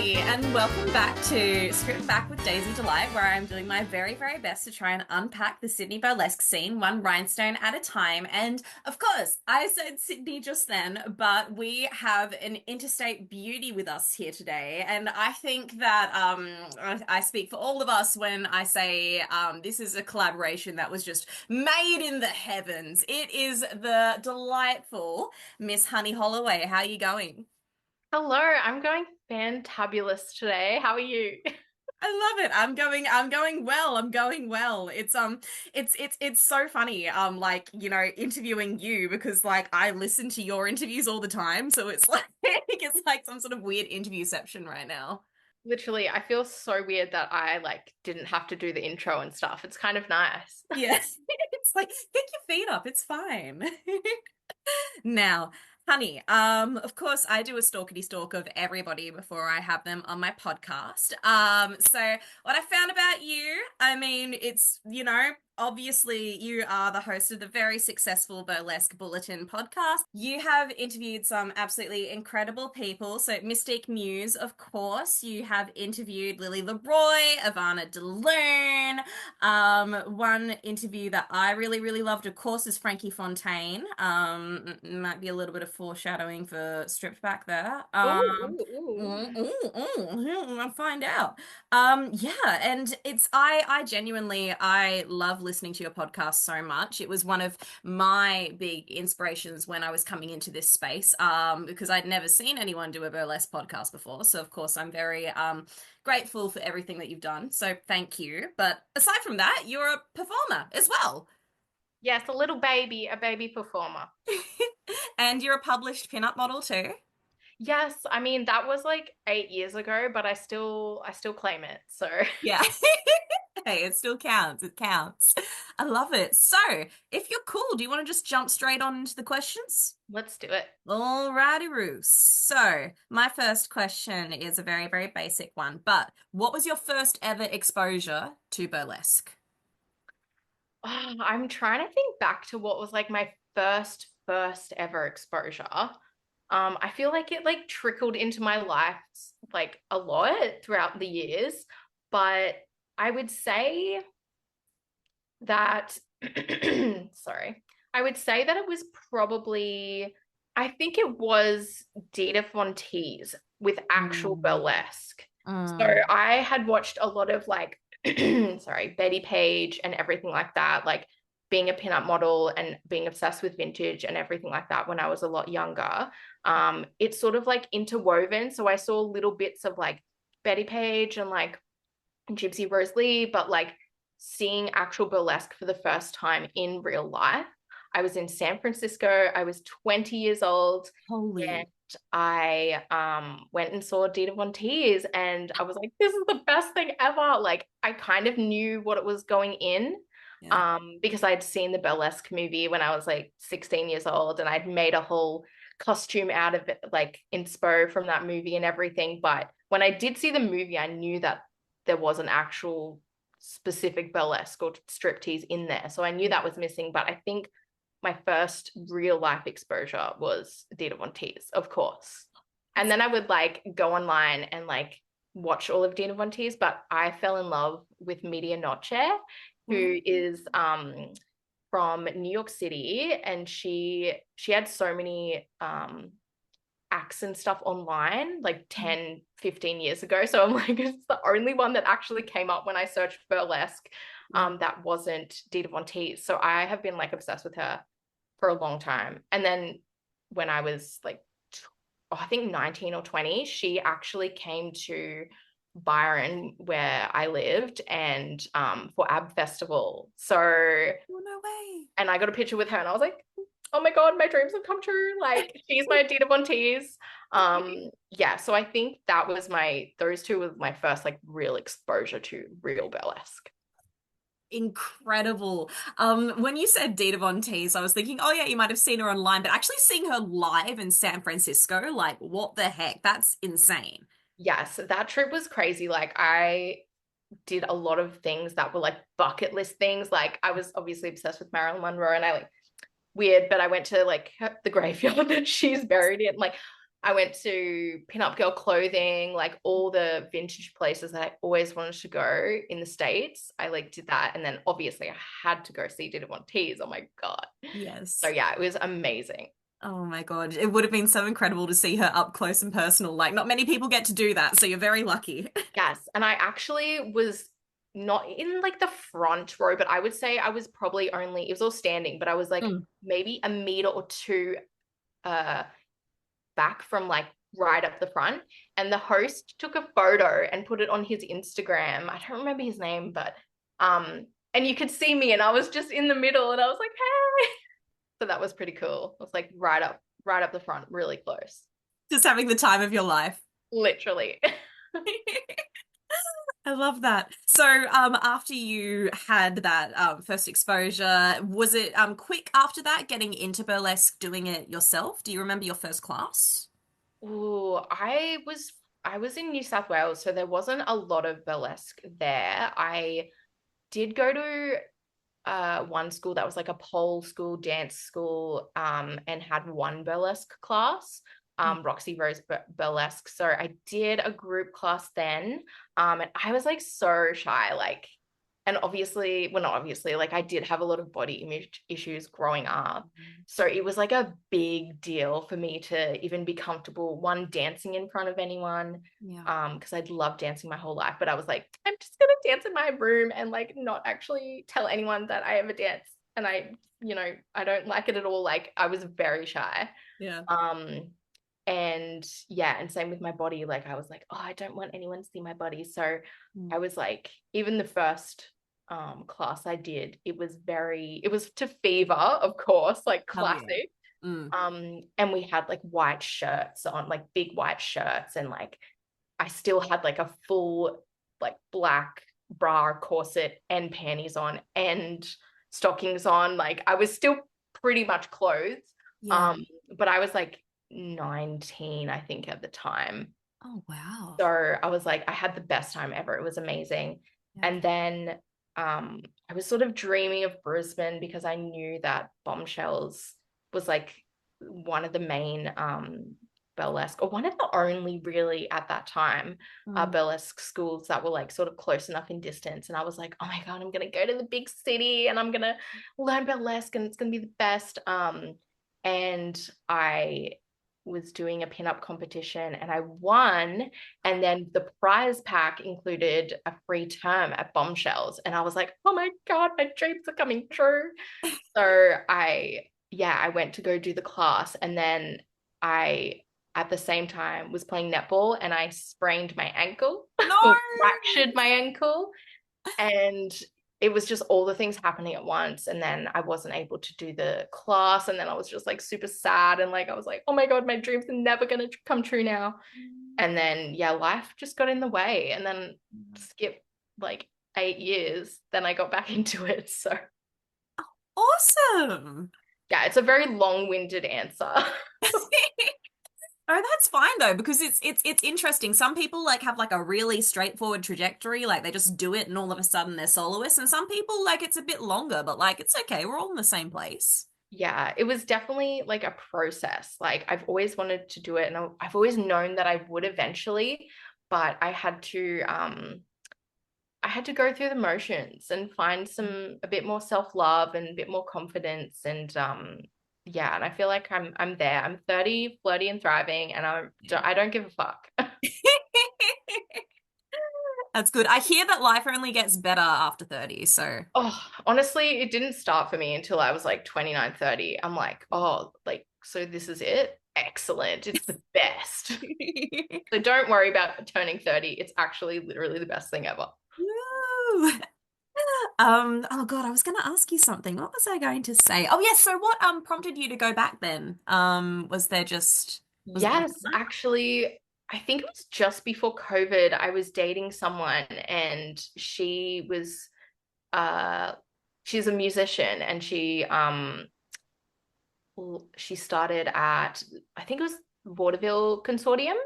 everybody, and welcome back to Script Back with Daisy Delight, where I'm doing my very, very best to try and unpack the Sydney burlesque scene, one rhinestone at a time. And of course, I said Sydney just then, but we have an interstate beauty with us here today. And I think that I speak for all of us when I say this is a collaboration that was just made in the heavens. It is the delightful Miss Honey Holloway. How are you going? Hello, I'm going fantabulous today. How are you? I love it. I'm going well. I'm going well. It's so funny like, interviewing you because like I listen to your interviews all the time, so it's like it's like some sort of weird interviewception right now. Literally, I feel so weird that I didn't have to do the intro and stuff. It's kind of nice. Yes. It's like pick your feet up. It's fine. Now, honey, of course, I do a stalkity stalk of everybody before I have them on my podcast. So what I found about you, I mean, it's, obviously you are the host of the very successful Burlesque Bulletin podcast. You have interviewed some absolutely incredible people. So Mystique Muse, of course, you have interviewed Lily Leroy, Ivana DeLune. One interview that I really, really loved, of course, is Frankie Fontaine. Might be a little bit of foreshadowing for Stripped Back there. Ooh, ooh, ooh. I'll find out. Yeah, and I genuinely I love listening to your podcast so much. It was one of my big inspirations when I was coming into this space, because I'd never seen anyone do a burlesque podcast before. So of course I'm very grateful for everything that you've done. So thank you. But aside from that, you're a performer as well. Yes, a baby performer. And you're a published pinup model too. Yes, I mean that was like 8 years ago, but I still claim it. So Yeah. Hey, it still counts. It counts. I love it. So, if you're cool, do you want to just jump straight on into the questions? let's do it. Alrighty, Roo. So, my first question is a very, very basic one, but what was your first ever exposure to burlesque? Oh, I'm trying to think back to what was like my first ever exposure. I feel like it like trickled into my life like a lot throughout the years, but I would say that sorry. I would say that it was probably I think it was Dita Von Teese with actual Mm, burlesque. So mm, I had watched a lot of sorry, Betty Page and everything like that, like being a pinup model and being obsessed with vintage and everything like that when I was a lot younger. It's sort of like interwoven. So I saw little bits of like Betty Page and like Gypsy Rose Lee, but like seeing actual burlesque for the first time in real life. I was in San Francisco. I was 20 years old and holy. I went and saw Dita Von Teese and I was like, this is the best thing ever. Like I kind of knew what it was going in Yeah. because I'd seen the burlesque movie when I was like 16 years old and I'd made a whole costume out of it, like inspo from that movie and everything. But when I did see the movie, I knew that there was an actual specific burlesque or striptease in there. So I knew that was missing. But I think my first real life exposure was Dita Von Teese, of course. And then I would like go online and like watch all of Dita Von Teese, but I fell in love with Media Noche, who is from New York City, and she had so many acts and stuff online like 10, 15 years ago. So I'm like, it's the only one that actually came up when I searched burlesque that wasn't Dita Von Teese. So I have been like obsessed with her for a long time. And then when I was like, I think 19 or 20, she actually came to Byron where I lived and for Ab Festival. So Oh, no way. and I got a picture with her and I was like, oh my God, my dreams have come true. Like she's my Dita Von Teese. Yeah, so I think those two was my first like real exposure to real burlesque. Incredible. When you said Dita Von Teese, I was thinking, oh yeah, you might have seen her online, but actually seeing her live in San Francisco, like what the heck? That's insane. Yes, that trip was crazy. Like I did a lot of things that were like bucket list things. Like I was obviously obsessed with Marilyn Monroe and I like weird, but I went to like the graveyard that she's buried in. Like I went to Pinup Girl Clothing, like all the vintage places that I always wanted to go in the States. I like did that. And then obviously I had to go see Did It Want Teas. Oh my God. So Yes. yeah, it was amazing. Oh my God. It would have been so incredible to see her up close and personal. Like, not many people get to do that, so you're very lucky. Yes. And I actually was not in like the front row, but I would say I was probably only, it was all standing, but I was like Mm. maybe a meter or two uh back from like right up the front. And the host took a photo and put it on his Instagram. I don't remember his name, but and you could see me and I was just in the middle and I was like, hey. So that was pretty cool. It was like right up the front, really close. Just having the time of your life. Literally. I love that. So, after you had that first exposure, was it quick after that getting into burlesque, doing it yourself? Do you remember your first class? Ooh, I was in New South Wales, so there wasn't a lot of burlesque there. I did go to one school that was like a pole school, dance school, and had one burlesque class, Mm. Roxy Rose Burlesque. So I did a group class then, and I was like so shy, like, and obviously, well, not obviously, like I did have a lot of body image issues growing up. So it was like a big deal for me to even be comfortable, one, dancing in front of anyone, Yeah. because I'd loved dancing my whole life, but I was like, I'm just gonna dance in my room and like not actually tell anyone that I ever dance. And I don't like it at all. Like I was very shy. Yeah. Um, and yeah, and same with my body. Like I was like, oh, I don't want anyone to see my body. So Mm. I was like, even the first class I did, it was to Fever, of course, like Hell yeah. classic. Mm. And we had like white shirts on, like big white shirts, and like I still had like a full like black bra, corset, and panties on and stockings on. Like I was still pretty much clothed. Yeah. Um, but I was like 19, I think, at the time. Oh, wow. So I was like, I had the best time ever. It was amazing. Yeah. And then I was sort of dreaming of Brisbane because I knew that Bombshells was like one of the main burlesque, or one of the only really at that time Mm. burlesque schools that were like sort of close enough in distance. And I was like, oh my God, I'm gonna go to the big city and I'm gonna learn burlesque and it's gonna be the best. And I was doing a pinup competition and I won. And then the prize pack included a free term at Bombshells. And I was like, oh my God, my dreams are coming true. So I went to go do the class. And then I, at the same time, was playing netball and I sprained my ankle No. or fractured my ankle. And it was just all the things happening at once. And then I wasn't able to do the class. And then I was just like super sad. And like, I was like, oh my God, my dreams are never going to come true now. And then, yeah, life just got in the way. And then skip like 8 years. Then I got back into it. So, Awesome. yeah, it's a very long winded answer. Oh, that's fine though, because it's interesting. Some people like have like a really straightforward trajectory, like they just do it and all of a sudden they're soloists, and some people like it's a bit longer, but like it's okay, we're all in the same place. Yeah, it was definitely like a process. Like I've always wanted to do it and I've always known that I would eventually, but I had to go through the motions and find a bit more self-love and a bit more confidence. And yeah, and I feel like I'm there. I'm 30, flirty and thriving, and I don't give a fuck. That's good. I hear that life only gets better after 30, so Oh, honestly, it didn't start for me until I was like 29, 30. I'm like, oh, like, so this is it? Excellent. It's the best. So don't worry about turning 30. It's actually literally the best thing ever. Woo. Oh God, I was gonna ask you something. What was I going to say? Oh yes, so what prompted you to go back then? Was it just Yes, actually, I think it was just before COVID. I was dating someone and uh she's a musician and she started at, I think it was Vaudeville Consortium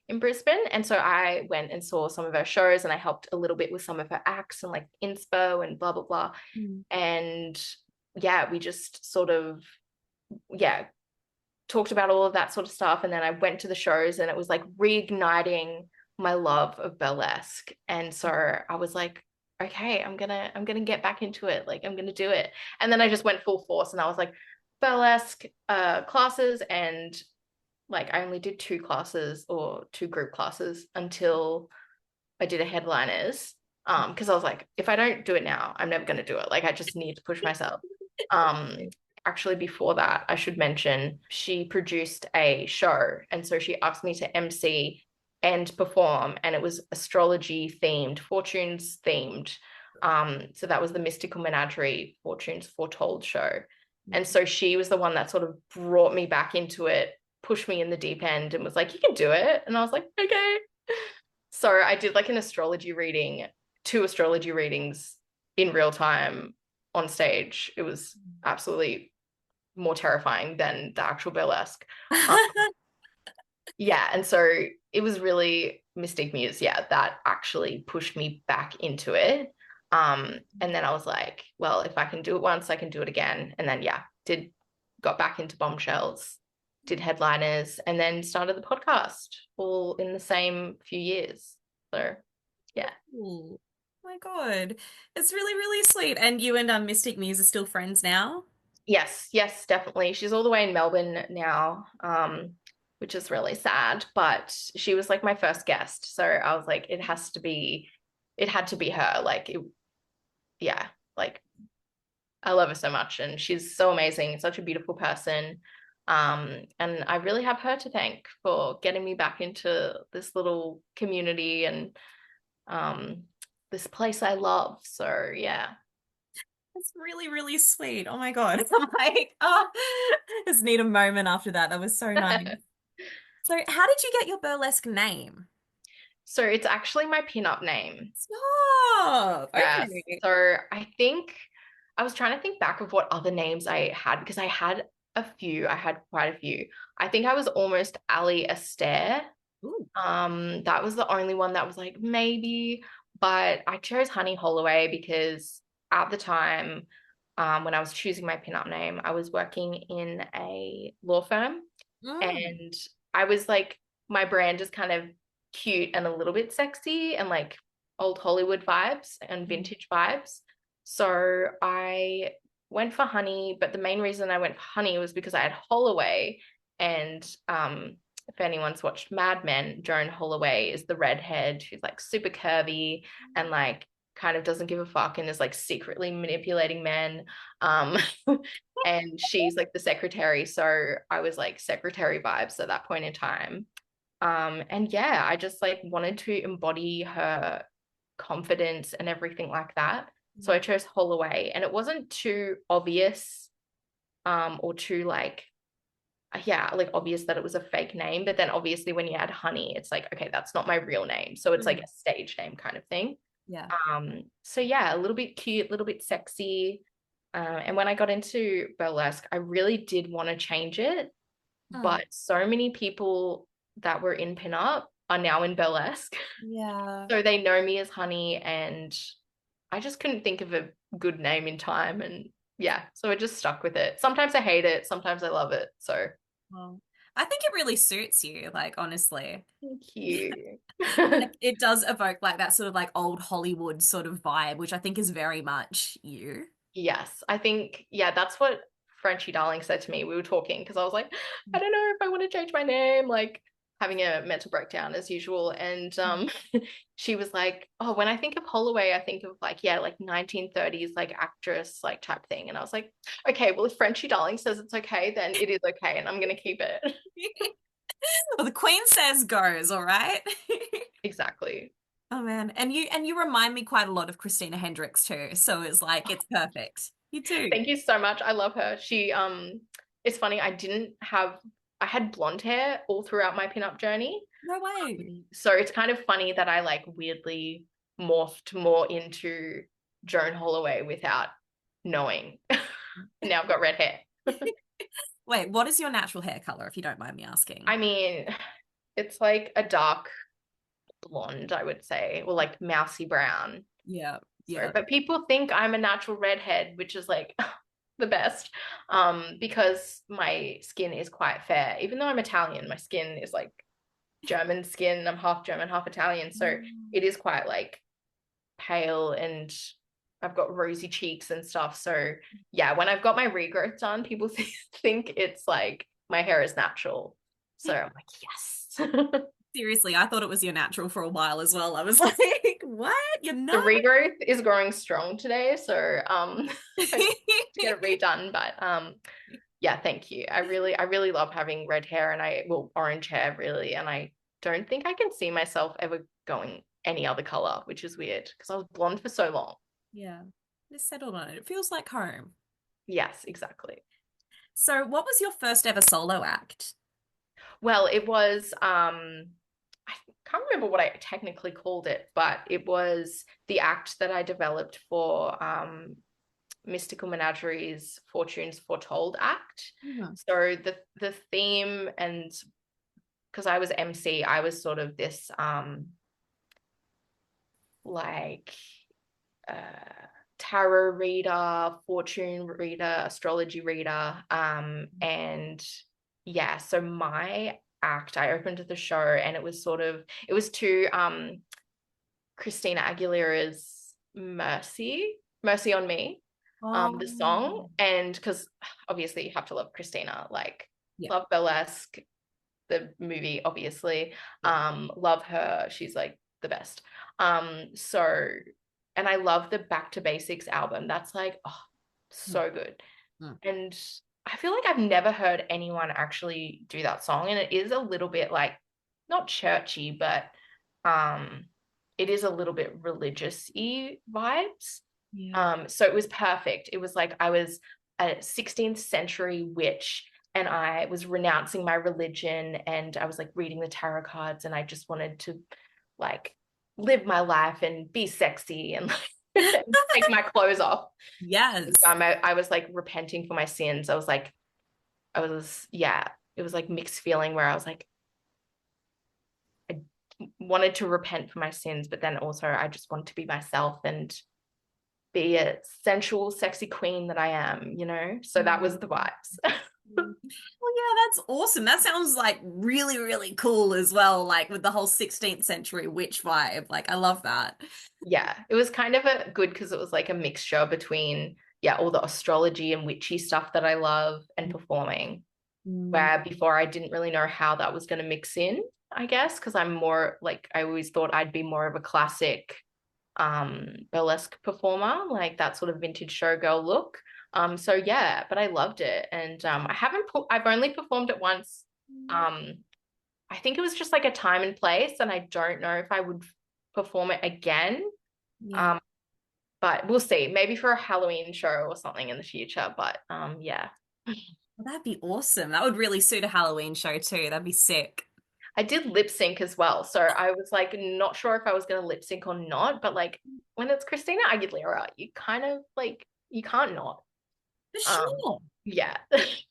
in Brisbane. And so I went and saw some of her shows and I helped a little bit with some of her acts and like inspo and blah blah blah. Mm. And yeah, we just sort of, yeah, talked about all of that sort of stuff. And then I went to the shows and it was like reigniting my love of burlesque. And so I was like, okay, I'm gonna get back into it. Like I'm gonna do it. And then I just went full force and I was like, burlesque classes, and like I only did two classes or two group classes until I did a headliners. Because I was like, if I don't do it now, I'm never gonna do it. Like I just need to push myself. Um, Actually before that, I should mention she produced a show, and so she asked me to MC and perform, and it was astrology themed, fortunes themed. So that was the Mystical Menagerie Fortunes Foretold show. And so she was the one that sort of brought me back into it, pushed me in the deep end, and was like, you can do it. And I was like, okay. So I did like an astrology reading, two astrology readings in real time on stage. It was absolutely more terrifying than the actual burlesque. Um, yeah, and so it was really Mystic Muse, yeah, that actually pushed me back into it. And then I was like, well, if I can do it once, I can do it again. And then yeah, got back into Bombshells, did headliners, and then started the podcast all in the same few years. So yeah. Ooh. Oh my God. It's really, really sweet. And you and Mystic Muse are still friends now? Yes, yes, definitely. She's all the way in Melbourne now, which is really sad, but she was like my first guest. So I was like, it had to be her. Like, yeah, like I love her so much and she's so amazing, such a beautiful person. And I really have her to thank for getting me back into this little community and um, this place I love. So yeah. That's really, really sweet. Oh my God. I'm like, oh, just need a moment after that. That was so nice. So, how did you get your burlesque name? So it's actually my pin-up name. Stop. Yes. Okay. So I think I was trying to think back of what other names I had because I had a few. I had quite a few. I think I was almost Ali Astaire. Ooh. That was the only one that was like maybe, but I chose Honey Holloway because at the time, when I was choosing my pinup name, I was working in a law firm Mm. and I was like, my brand is kind of cute and a little bit sexy and like old Hollywood vibes and vintage vibes. So I went for Honey, but the main reason I went for Honey was because I had Holloway. And if anyone's watched Mad Men, Joan Holloway is the redhead who's like super curvy and like kind of doesn't give a fuck and is like secretly manipulating men. Um, and she's like the secretary. So I was like secretary vibes at that point in time. And yeah, I just like wanted to embody her confidence and everything like that. So I chose Holloway, and it wasn't too obvious, or too like, yeah, like obvious that it was a fake name. But then obviously when you add Honey, it's like, okay, that's not my real name. So it's like Mm. a stage name kind of thing. Yeah. So yeah, a little bit cute, a little bit sexy. And when I got into burlesque, I really did want to change it, Mm. but so many people that were in pinup are now in burlesque. Yeah. So they know me as Honey, and I just couldn't think of a good name in time. And yeah, so I just stuck with it. Sometimes I hate it, sometimes I love it. So Well, I think it really suits you, like honestly. thank you. Like it does evoke like that sort of like old Hollywood sort of vibe, which I think is very much you. Yes, I think, yeah, that's what Frenchie Darling said to me. We were talking because I was like, I don't know if I want to change my name, like having a mental breakdown as usual. And she was like, oh, when I think of Holloway, I think of like, yeah, like 1930s, like actress, like type thing. And I was like, okay, well, if Frenchie Darling says it's okay, then it is okay. And I'm going to keep it. Well, the Queen says goes, all right? Exactly. Oh man. And you remind me quite a lot of Christina Hendricks too. So it's like it's perfect. You too. Thank you so much. I love her. It's funny, I had blonde hair all throughout my pinup journey. No way. So it's kind of funny that I like weirdly morphed more into Joan Holloway without knowing. Now I've got red hair. Wait, what is your natural hair color, if you don't mind me asking? I mean, it's like a dark blonde, I would say, or like mousy brown. Yeah, So, yeah. but people think I'm a natural redhead, which is like the best. Because my skin is quite fair. Even though I'm Italian, my skin is like German skin. I'm half German, half Italian. So Mm. it is quite like pale and I've got rosy cheeks and stuff. So yeah, when I've got my regrowth done, people think it's like my hair is natural. So I'm like, yes. Seriously, I thought it was your natural for a while as well. I was like, what? You're The not? regrowth is growing strong today. So I need to get it redone. But yeah, thank you. I really love having red hair and orange hair really. And I don't think I can see myself ever going any other color, which is weird because I was blonde for so long. Yeah, just settled on it. It feels like home. Yes, exactly. So, what was your first ever solo act? Well, it was I can't remember what I technically called it, but it was the act that I developed for Mystical Menagerie's Fortunes Foretold act. Mhm. So the theme, and because I was MC, I was sort of this like uh tarot reader, fortune reader, astrology reader. And yeah, so my act, I opened the show and it was to Christina Aguilera's Mercy on Me, the Oh, song. And because obviously you have to love Christina, like yeah, love Burlesque, the movie, obviously. yeah. Love her. She's like the best. So and I love the Back to Basics album. That's like, oh, Mm, so good. mm. And I feel like I've never heard anyone actually do that song. And it is a little bit like not churchy, but um it is a little bit religious-y vibes. Yeah. So it was perfect. It was like I was a 16th century witch and I was renouncing my religion and I was like reading the tarot cards and I just wanted to like live my life and be sexy and like take my clothes off. Yes. I was like repenting for my sins. Yeah, it was like mixed feeling where I was like, I wanted to repent for my sins, but then also I just wanted to be myself and be a sensual, sexy queen that I am, you know? So that was the vibes. Well, yeah, that's awesome. That sounds like really, really cool as well, like with the whole 16th century witch vibe. Like, I love that. Yeah, it was kind of a good because it was like a mixture between, yeah, all the astrology and witchy stuff that I love and performing, Mm, where before I didn't really know how that was going to mix in, I guess, because I'm more like, I always thought I'd be more of a classic burlesque performer, like that sort of vintage showgirl look. So yeah, but I loved it. And I've only performed it once. Um, I think it was just like a time and place, and I don't know if I would perform it again. yeah. Um, but we'll see. Maybe for a Halloween show or something in the future. But yeah. Well, that'd be awesome. That would really suit a Halloween show too. That'd be sick. I did lip sync as well. So I was like not sure if I was gonna lip sync or not, but like when it's Christina Aguilera, you kind of like you can't not. For Um, sure. yeah.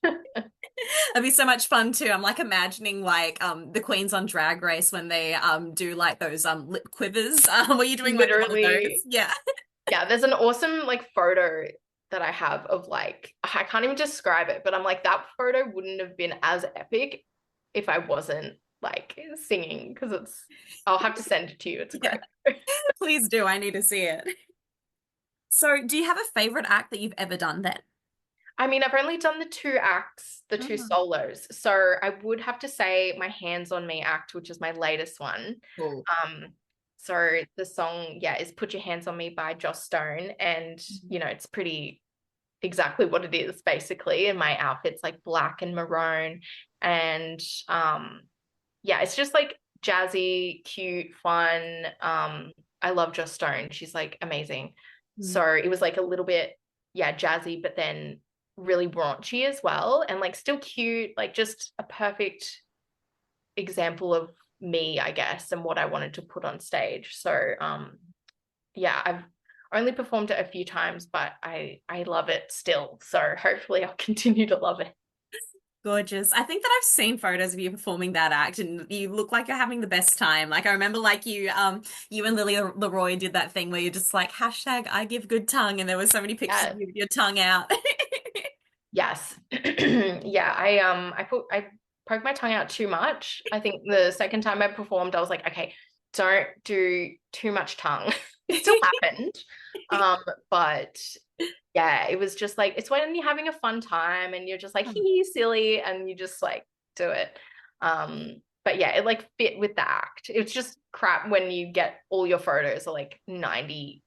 That'd be so much fun too. I'm like imagining like the queens on Drag Race when they do like those lip quivers. Were you doing like one of those? Literally, Yeah. yeah, there's an awesome like photo that I have of like I can't even describe it, but I'm like that photo wouldn't have been as epic if I wasn't like singing because I'll have to send it to you. It's a Yeah. great. Please do. I need to see it. So, do you have a favorite act that you've ever done then? I mean, I've only done the two acts, the two Oh, solos. So I would have to say my Hands on Me act, which is my latest one. cool. So the song, yeah, is Put Your Hands on Me by Joss Stone. And, Mhm. you know, it's pretty exactly what it is, basically. And my outfit's like black and maroon. And yeah, it's just like jazzy, cute, fun. I love Joss Stone. She's like amazing. Mm, So it was like a little bit, yeah, jazzy, but then really raunchy as well. And like still cute, like just a perfect example of me, I guess, and what I wanted to put on stage. So yeah, I've only performed it a few times, but I love it still. So hopefully I'll continue to love it. gorgeous. I think that I've seen photos of you performing that act and you look like you're having the best time. Like I remember like you and Lily Leroy did that thing where you're just like hashtag I give good tongue and there were so many pictures of Yeah, you with your tongue out. Yes. Yeah, I poked my tongue out too much. I think the second time I performed, I was like, okay, don't do too much tongue. It still happened. Um, but yeah, it was just like it's when you're having a fun time and you're just like hee silly and you just like do it. But yeah, it like fit with the act. It's just crap when you get all your photos are like 95%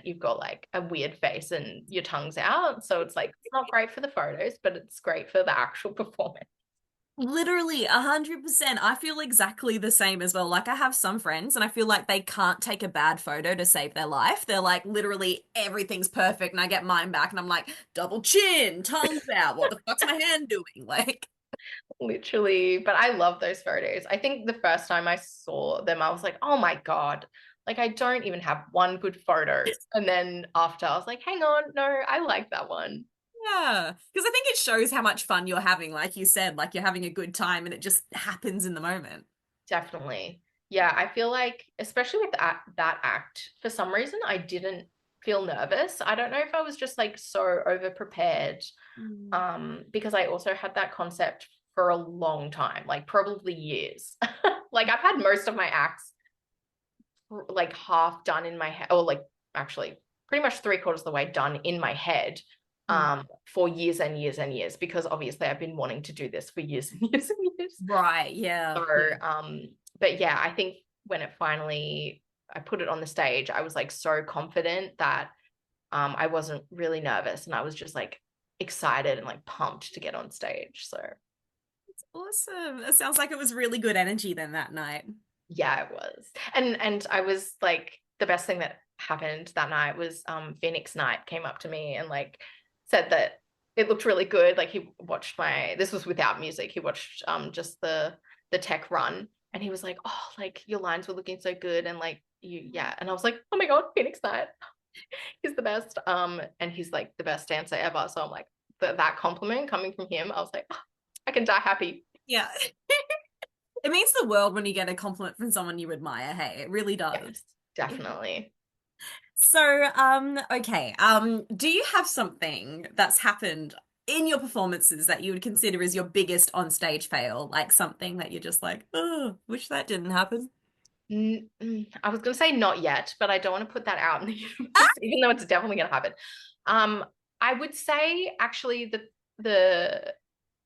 you've got like a weird face and your tongue's out. So it's like it's not great for the photos, but it's great for the actual performance. Literally 100%. I feel exactly the same as well. Like I have some friends and I feel like they can't take a bad photo to save their life. They're like literally everything's perfect and I get mine back and I'm like double chin, tongues out. What the fuck's my hand doing? Like Literally, but I love those photos. I think the first time I saw them, I was like, oh my God, like I don't even have one good photo. And then after I was like, hang on, no, I like that one. yeah, because I think it shows how much fun you're having, like you said, like you're having a good time and it just happens in the moment. Definitely. Yeah, I feel like, especially with that act, for some reason, I didn't feel nervous. I don't know if I was just like so over prepared, Mm. because I also had that concept for a long time, like probably years. Like I've had most of my acts like half done in my head, or like actually pretty much three-quarters of the way done in my head, Mm. for years and years and years, because obviously I've been wanting to do this for years and years and years. Right, yeah. So, Yeah. but yeah, I think when it finally I put it on the stage, I was like so confident that I wasn't really nervous and I was just like excited and like pumped to get on stage. So Awesome. It sounds like it was really good energy then that night. yeah, it was. And I was like the best thing that happened that night was Phoenix Knight came up to me and like said that it looked really good. Like he watched my this was without music. He watched just the tech run and he was like, "Oh, like your lines were looking so good and like you yeah." And I was like, "Oh my God, Phoenix Knight. He's the best." And he's like the best dancer ever. So I'm like that compliment coming from him, I was like, oh, I can die happy. Yeah. It means the world when you get a compliment from someone you admire. Hey, it really does. Yes, definitely. So, okay. Do you have something that's happened in your performances that you would consider as your biggest on-stage fail? Like something that you're just like, oh, wish that didn't happen. I was going to say not yet, but I don't want to put that out in the universe, even though it's definitely going to happen. Um, I would say actually the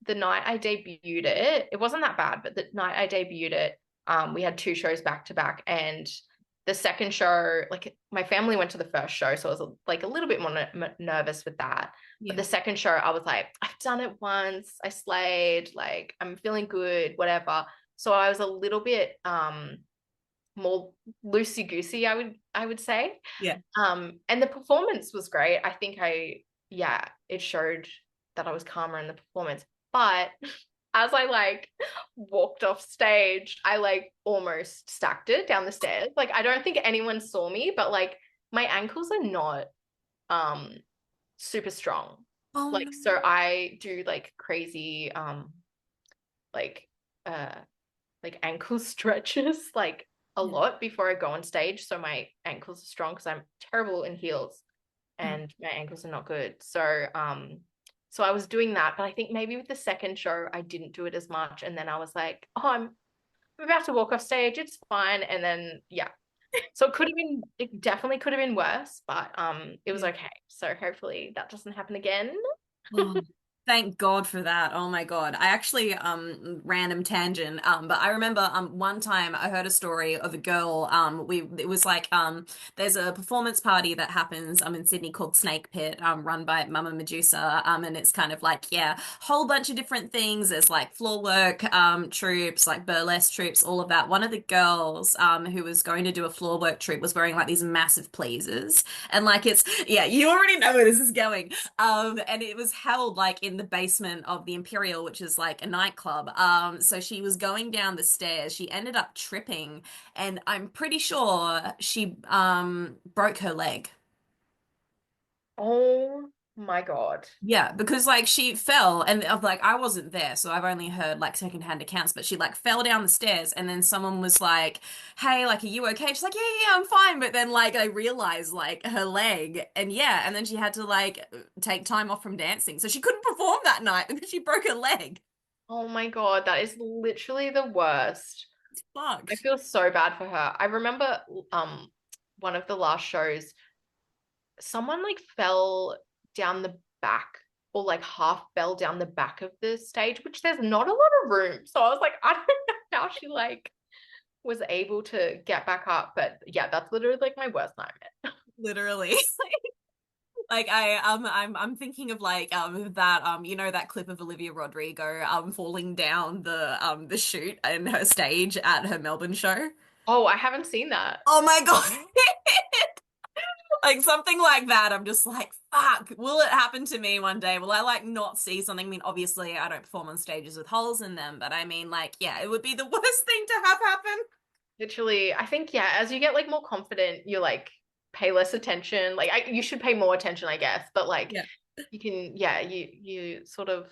the night I debuted it, it wasn't that bad, but the night I debuted it, we had two shows back to back, and the second show, like my family went to the first show, so I was like a little bit more nervous with that. But Yeah. the second show, I was like, I've done it once, I slayed, like I'm feeling good, whatever. So I was a little bit more loosey goosey, I would say. Yeah. And the performance was great. I think yeah, it showed that I was calmer in the performance. But as I like walked off stage, I like almost stacked it down the stairs. Like I don't think anyone saw me, but like my ankles are not um super strong. Oh Like no. so I do like crazy like uh like ankle stretches like a Yeah. lot before I go on stage. So my ankles are strong because I'm terrible in heels Mm. and my ankles are not good. So I was doing that, but I think maybe with the second show I didn't do it as much. And then I was like, oh, I'm about to walk off stage. It's fine. And then yeah. So it definitely could have been worse, but it was Yeah. okay. So hopefully that doesn't happen again. Oh, thank God for that. Oh my God. I actually random tangent but I remember one time I heard a story of a girl we it was like there's a performance party that happens in Sydney called Snake Pit run by Mama Medusa and it's kind of like yeah, whole bunch of different things. There's like floor work troops, like burlesque troops, all of that. One of the girls who was going to do a floor work troupe was wearing like these massive pleasers and like it's yeah, you already know where this is going. And it was held like in the basement of the Imperial, which is like a nightclub. So she was going down the stairs. She ended up tripping, and I'm pretty sure she broke her leg. Oh My God. Yeah, because like she fell and of like I wasn't there, so I've only heard like secondhand accounts, but she like fell down the stairs and then someone was like, "Hey, like are you okay?" She's like, "Yeah, yeah, yeah, I'm fine." But then like they realized like her leg and yeah, and then she had to like take time off from dancing. So she couldn't perform that night because she broke her leg. Oh my God, that is literally the worst. It's I fucked. feel so bad for her. I remember um one of the last shows, someone like fell down the back or like half fell down the back of the stage, which there's not a lot of room. So I was like, I don't know how she like was able to get back up. But yeah, that's literally like my worst nightmare. Literally. Like I'm thinking of like that you know that clip of Olivia Rodrigo falling down the chute in her stage at her Melbourne show. Oh, I haven't seen that. Oh my God. Like something like that. I'm just like, fuck, will it happen to me one day? Will I like not see something? I mean, obviously I don't perform on stages with holes in them, but I mean like, yeah, it would be the worst thing to have happen. Literally, I think yeah, as you get like more confident, you like pay less attention. Like you should pay more attention, I guess. But like Yeah. you can, yeah, you sort of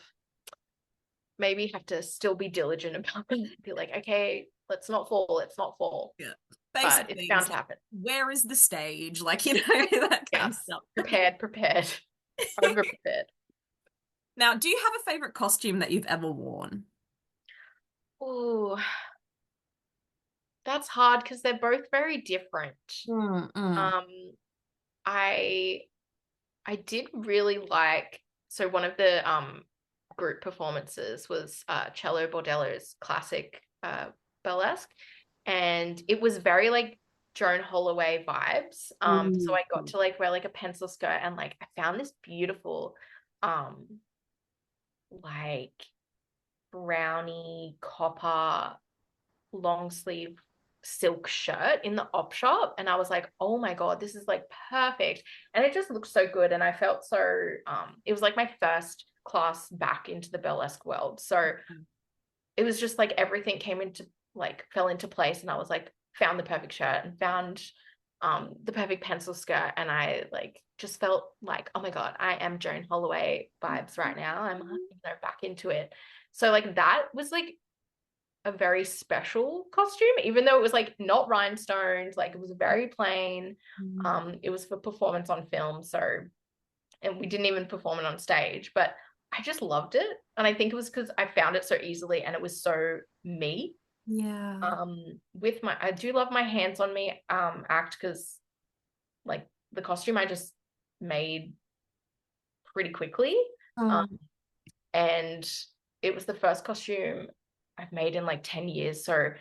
maybe have to still be diligent about it. Be like, okay, let's not fall, let's not fall. Yeah. Basic But it's bound things to like happen. where is the stage? Like, you know, that kind of Yes. stuff. Prepared, prepared. Over prepared. Now, do you have a favorite costume that you've ever worn? Oh, that's hard because they're both very different. Mm, mm, Um, I I did really like so one of the group performances was Cello Bordello's classic burlesque, and it was very like Joan Holloway vibes. So mm, I got to like wear like a pencil skirt and like I found this beautiful like brownie copper long sleeve silk shirt in the op shop, and I was like, oh my God, this is like perfect. And it just looked so good, and I felt so it was like my first class back into the burlesque world, so mm. it was just like everything came into like fell into place, and I was like found the perfect shirt and found the perfect pencil skirt, and I like just felt like, oh my God, I am Joan Holloway vibes right now. I'm back into it. So like that was like a very special costume, even though it was like not rhinestones, like it was very plain. Mm. It was for performance on film, so and we didn't even perform it on stage, but I just loved it. And I think it was because I found it so easily and it was so me. Yeah. With my I do love my hands on me act because like the costume I just made pretty quickly. Um Mm. and it was the first costume I've made in like 10 years. So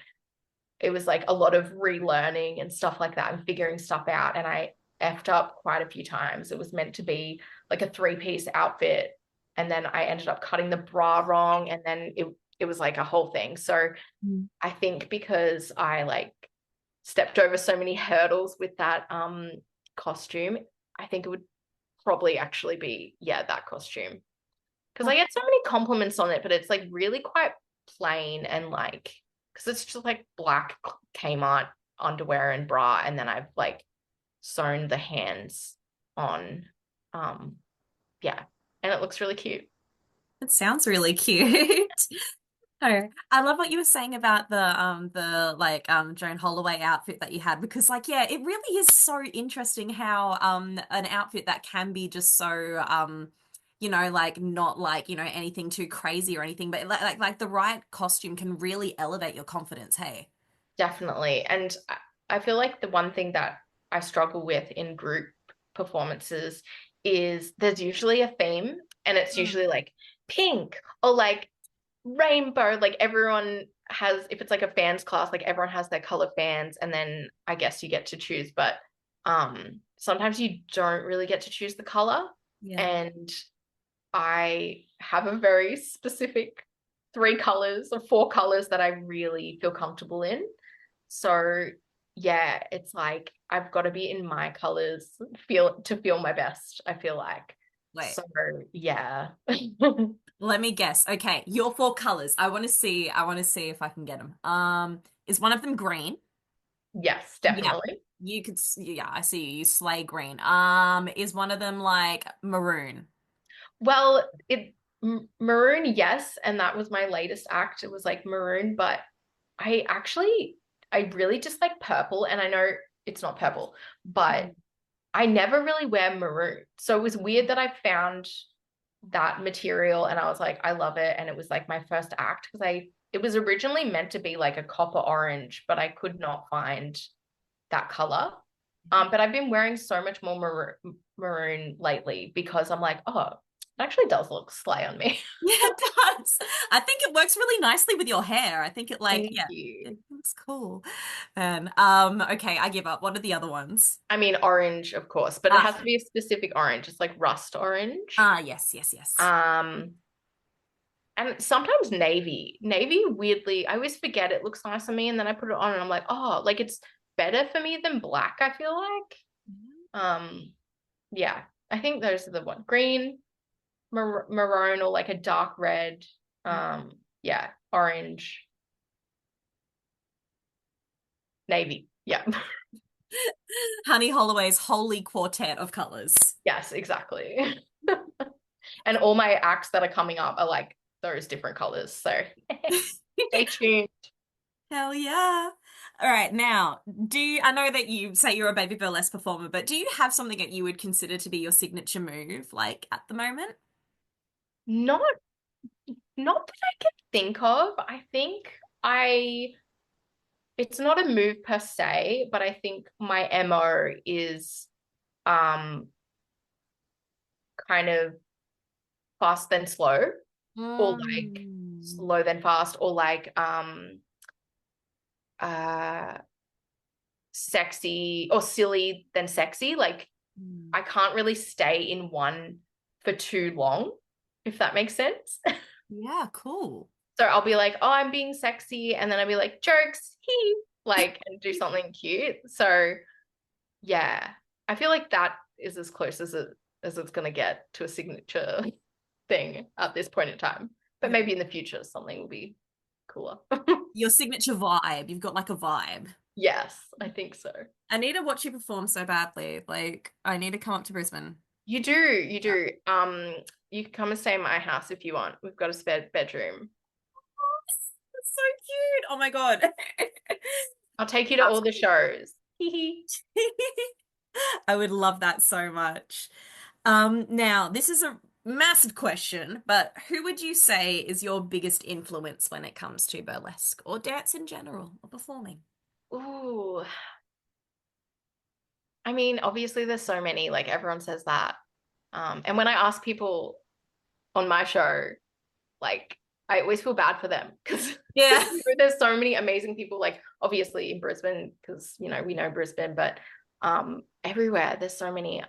it was like a lot of relearning and stuff like that and figuring stuff out. And I effed up quite a few times. It was meant to be like a three-piece outfit. And then I ended up cutting the bra wrong. And then it was like a whole thing. So Mm. I think because I like stepped over so many hurdles with that costume, I think it would probably actually be, yeah, that costume. Because I get so many compliments on it, but it's like really quite plain and like because it's just like black Kmart underwear and bra, and then I've like sewn the hands on. Um, yeah, and it looks really cute. It sounds really cute. Oh, I love what you were saying about the like Joan Holloway outfit that you had because like yeah, it really is so interesting how an outfit that can be just so you know like not like you know anything too crazy or anything, but like the right costume can really elevate your confidence. Hey. Definitely. And I feel like the one thing that I struggle with in group performances is there's usually a theme, and it's Mm. usually like pink or like rainbow. Like everyone has, if it's like a fans class, like everyone has their color fans, and then I guess you get to choose. But sometimes you don't really get to choose the color. Yeah. And I have a very specific three colors or four colors that I really feel comfortable in. So yeah, it's like I've got to be in my colors feel my best, I feel like. Wait. So yeah. Let me guess. Okay, your four colors. I want to see if I can get them. Is one of them green? Yes, Yeah. definitely. Yeah, I see you. You slay green. Is one of them like maroon? Well, maroon, yes, and that was my latest act. It was like maroon, but I really just like purple, and I know it's not purple, but Mm. I never really wear maroon. So it was weird that I found that material and I was like, I love it. And it was like my first act because I it was originally meant to be like a copper orange, but I could not find that color. But I've been wearing so much more maroon lately because I'm like, oh, it actually does look slay on me. Yeah, it does. I think it works really nicely with your hair. I think it like, Thank yeah, it you. looks cool. And okay, I give up. What are the other ones? I mean, orange, of course, but it Ah, has to be a specific orange. It's like rust orange. yes, yes, yes. Um, and sometimes navy. Navy, weirdly, I always forget it looks nice on me, and then I put it on and I'm like, oh, like it's better for me than black, I feel like. Yeah, I think those are the one. Green, maroon, or like a dark red. Yeah, orange, navy. Yeah. Honey Holloway's holy quartet of colors. Yes, exactly. And all my acts that are coming up are like those different colors. So stay tuned. Hell yeah. All right, now, I know that you say you're a baby burlesque performer, but do you have something that you would consider to be your signature move, like at the moment? Not not that I can think of. I think I it's not a move per se, but I think my MO is um kind of fast then slow, or like Mm. slow then fast, or like uh sexy or silly then sexy. Like Mm. I can't really stay in one for too long, if that makes sense. Yeah, cool. So I'll be like, oh, I'm being sexy, and then I'll be like, jokes, hee, like, and do something cute. So yeah, I feel like that is as close as it's gonna get to a signature thing at this point in time. But Yeah. maybe in the future something will be cooler. Your signature vibe. You've got like a vibe. Yes, I think so. I need to watch you perform so badly. Like, I need to come up to Brisbane. You do, you Yeah. do. You can come and stay in my house if you want. We've got a spare bedroom. That's so cute. Oh my God. I'll take you to all the shows. Hee I would love that so much. Now, this is a massive question, but who would you say is your biggest influence when it comes to burlesque or dance in general or performing? Ooh, I mean, obviously there's so many, like everyone says that. And when I ask people on my show, like I always feel bad for them because Yeah. there's so many amazing people, like obviously in Brisbane, because we know Brisbane, but everywhere there's so many.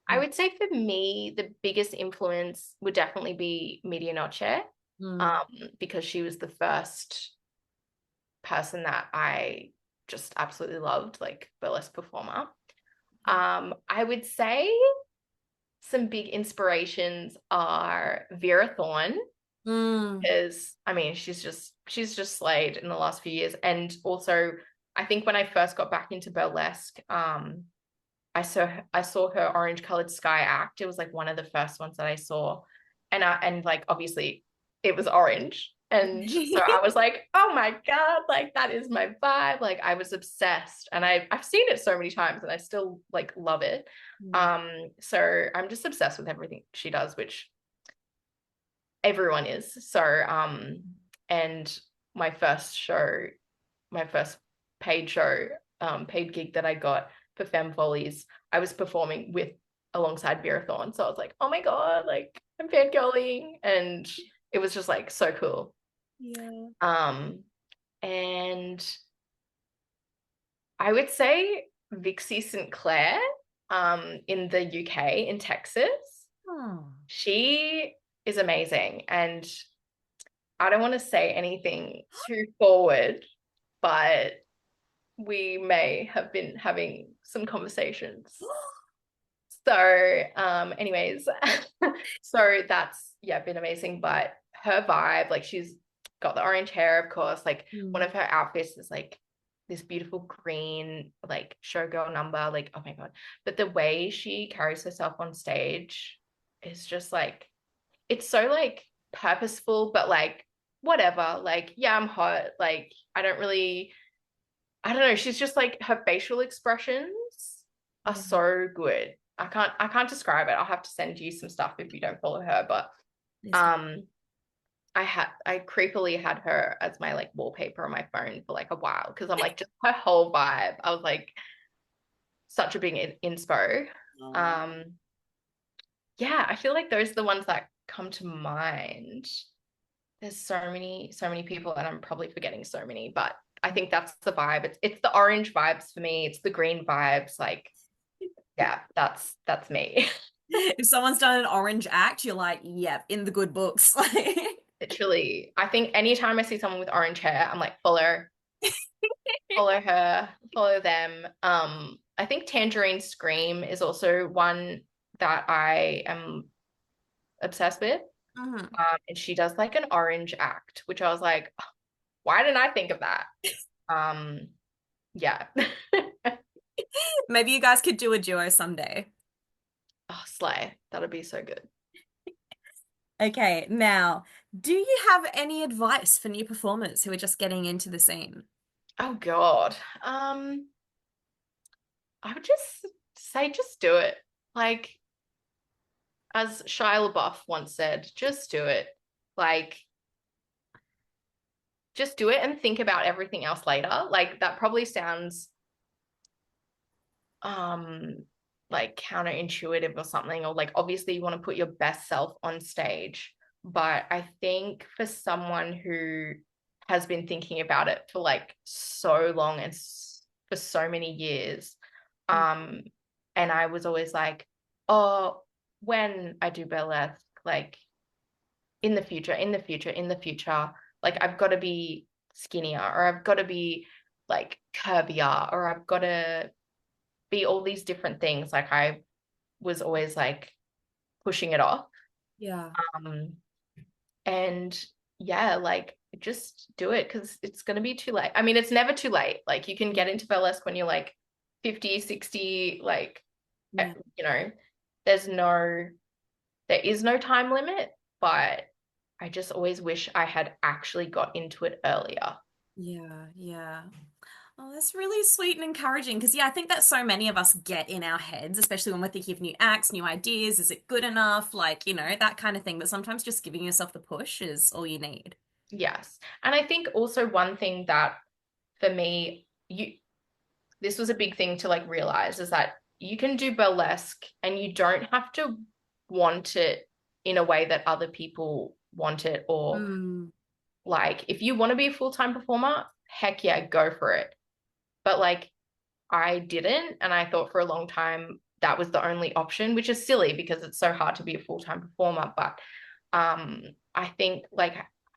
I would say for me, the biggest influence would definitely be Media Noche, Mm. um, because she was the first person that I just absolutely loved, like burlesque performer. I would say some big inspirations are Vera Thorne, Mm. because I mean she's just slayed in the last few years. And also I think when I first got back into burlesque, I saw her orange colored sky act. It was like one of the first ones that I saw. And like obviously it was orange. And so I was like, oh my God, like that is my vibe. Like I was obsessed. And I've seen it so many times and I still like love it. So I'm just obsessed with everything she does, which everyone is. So and my first show, my first paid show, paid gig that I got for Femme Follies, I was performing with alongside Vera Thorne. So I was like, oh my God, like I'm fangirling. And it was just like so cool. Yeah. Um, and I would say Vixie St. Clair, in the UK, in Texas. Oh. She is amazing. And I don't want to say anything too forward, but we may have been having some conversations. So, anyways, so that's yeah, been amazing. But her vibe, like she's got the orange hair, of course. Like one Mm. of her outfits is like this beautiful green, like showgirl number. Like, oh my God. But the way she carries herself on stage, is just like, it's so like purposeful, but like whatever. Like, yeah, I'm hot. Like, I don't know. She's just like her facial expressions are Yeah. so good. I can't describe it. I'll have to send you some stuff if you don't follow her. But Yes. um I creepily had her as my like wallpaper on my phone for like a while because I'm like just her whole vibe. I was like such a big inspo. Oh. Um yeah, I feel like those are the ones that come to mind. There's so many people, and I'm probably forgetting so many, but I think that's the vibe. It's the orange vibes for me. It's the green vibes. Like, yeah, that's me. If someone's done an orange act, you're like, yep, in the good books. Literally, I think anytime I see someone with orange hair, I'm like, follow her, follow them. I think Tangerine Scream is also one that I am obsessed with. Mhm. And she does like an orange act, which I was like, why didn't I think of that? Um, yeah. Maybe you guys could do a duo someday. Oh, slay. That'd be so good. Okay, now, do you have any advice for new performers who are just getting into the scene? Oh God. I would just say just do it. Like as Shia LaBeouf once said, just do it. Like just do it and think about everything else later. Like that probably sounds um like counterintuitive or something, or like obviously you want to put your best self on stage. But I think for someone who has been thinking about it for like so long and for so many years, Mm. um, and I was always like, oh, when I do burlesque, like in the future, in the future, in the future, like I've got to be skinnier or I've got to be like curvier or I've got to be all these different things. Like I was always like pushing it off. Yeah. Um, and yeah, like just do it because it's going to be too late. I mean, it's never too late. Like you can get into burlesque when you're like 50, 60, like, Yeah. you know, there's no, there is no time limit, but I just always wish I had actually got into it earlier. Yeah, yeah. Oh, that's really sweet and encouraging because, yeah, I think that so many of us get in our heads, especially when we're thinking of new acts, new ideas. Is it good enough? Like, that kind of thing. But sometimes just giving yourself the push is all you need. Yes. And I think also one thing that for me, this was a big thing to like realize is that you can do burlesque and you don't have to want it in a way that other people want it, or Mm, like if you want to be a full-time performer, heck yeah, go for it. But like I didn't, and I thought for a long time that was the only option, which is silly because it's so hard to be a full-time performer. But I think like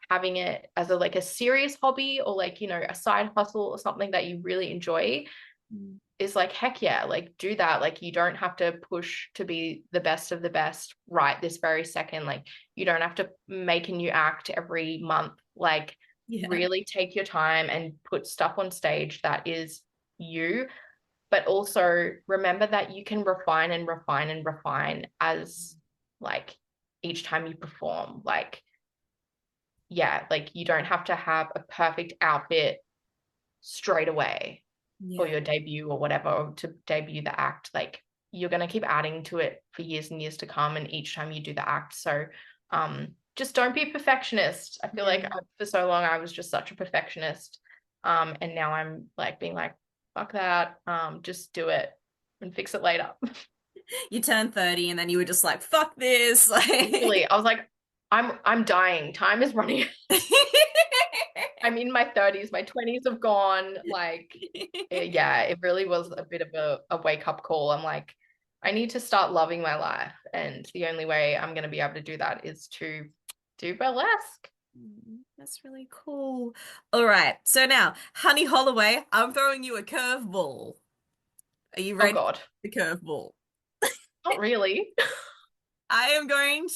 having it as a like a serious hobby or like, a side hustle or something that you really enjoy mm, is like, heck yeah, like do that. Like you don't have to push to be the best of the best right this very second. Like you don't have to make a new act every month. Like yeah. really take your time and put stuff on stage that is you, but also remember that you can refine and refine and refine as like each time you perform. Like, yeah, like you don't have to have a perfect outfit straight away for Yeah. your debut or whatever, or to debut the act. Like you're going to keep adding to it for years and years to come, and each time you do the act. So just don't be a perfectionist. I feel Yeah. like for so long I was just such a perfectionist, and now I'm like being like, fuck that, just do it and fix it later. You turn 30 and then you were just like, fuck this. Like, Literally, I was like, I'm dying, time is running. I'm in my 30s, my 20s have gone. Like, yeah, it really was a bit of a wake up call. I'm like, I need to start loving my life. And the only way I'm going to be able to do that is to do burlesque. That's really cool. All right. So now, Honey Holloway, I'm throwing you a curveball. Are you Oh, ready for God. the curveball? Not really. I'm going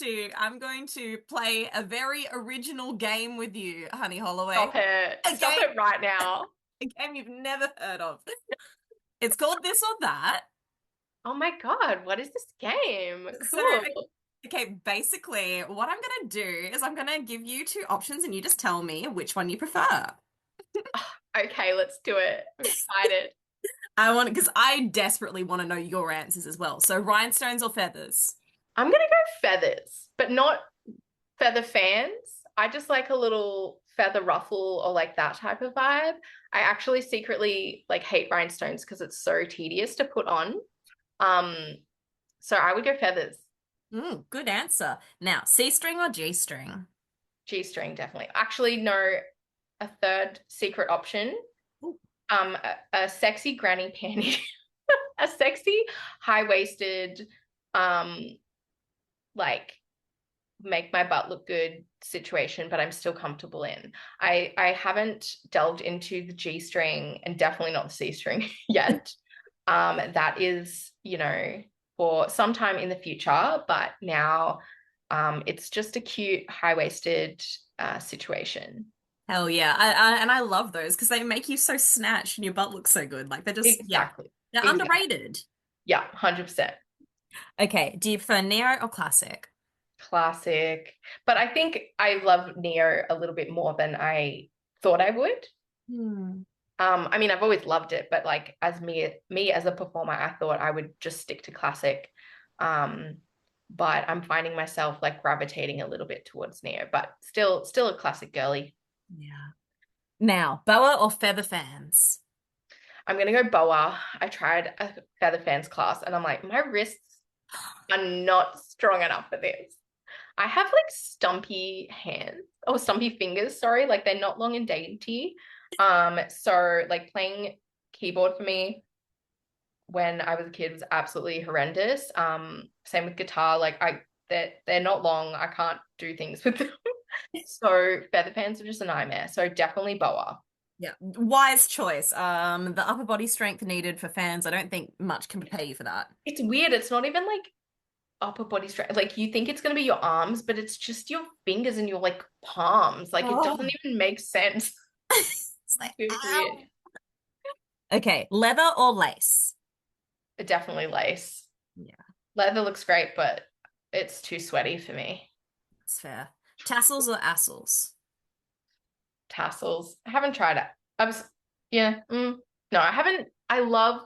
to play a very original game with you, Honey Holloway. Stop it. A Stop game, it right now. a game you've never heard of. It's called This or That. Oh my God. What is this game? So Cool. Okay, basically, what I'm gonna do is I'm gonna give you two options and you just tell me which one you prefer. Okay, let's do it. I'm excited. I want because I desperately want to know your answers as well. So rhinestones or feathers? I'm gonna go feathers, but not feather fans. I just like a little feather ruffle or like that type of vibe. I actually secretly like hate rhinestones because it's so tedious to put on. Um, so I would go feathers. Good answer. Now, C string or G string? G-string, definitely. Actually, no, a third secret option. Ooh. A sexy granny panty, a sexy high-waisted, um, like make my butt look good situation, but I'm still comfortable in. I haven't delved into the G string and definitely not the C string yet. That is, for some time in the future, but now it's just a cute high-waisted situation. Hell yeah. And I love those because they make you so snatched and your butt looks so good. Like they're just, yeah, Exactly. they're Exactly. underrated. Yeah, 100%. Okay, do you prefer Neo or classic? Classic. But I think I love Neo a little bit more than I thought I would. Hmm. I mean, I've always loved it, but like as me as a performer, I thought I would just stick to classic. Um, but I'm finding myself like gravitating a little bit towards Neo, but still a classic girly. Yeah. Now, boa or feather fans? I'm gonna go boa. I tried a feather fans class and I'm like, my wrists are not strong enough for this. I have like stumpy hands or stumpy fingers, sorry, like they're not long and dainty. So like playing keyboard for me when I was a kid was absolutely horrendous. Same with guitar, like they're not long. I can't do things with them. So feather fans are just a nightmare. So definitely boa. Yeah, wise choice. The upper body strength needed for fans, I don't think much can prepare you for that. It's weird. It's not even like upper body strength. Like you think it's gonna be your arms, but it's just your fingers and your like palms. Like it doesn't Oh. even make sense. It's like, It's weird. ow. Okay, leather or lace? Definitely lace. Yeah, Leather looks great, but it's too sweaty for me. that's fair. Tassels or assels? Tassels. I haven't tried it. Yeah. No, I haven't. I love,